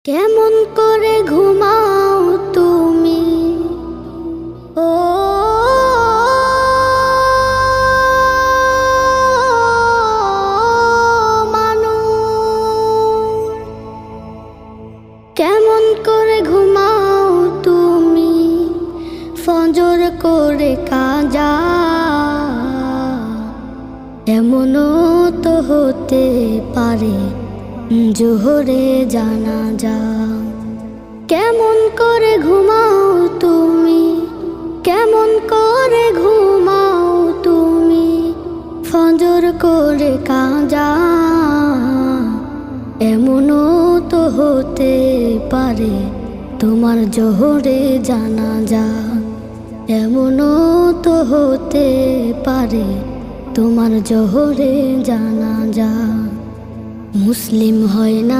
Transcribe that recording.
কেমন করে ঘুমাও তুমি ও মানুষ, কেমন করে ঘুমাও তুমি ফজর করে কাজা, এমনও তো হতে পারে জোহরে জানাজা। কেমন করে ঘুমাও তুমি, কেমন করে ঘুমাও তুমি ফজর করে কাজা, এমনও তো হতে পারে তোমার জোহরে জানাজা, এমনও তো হতে পারে তোমার জোহরে জানাজা। মুসলিম হয় না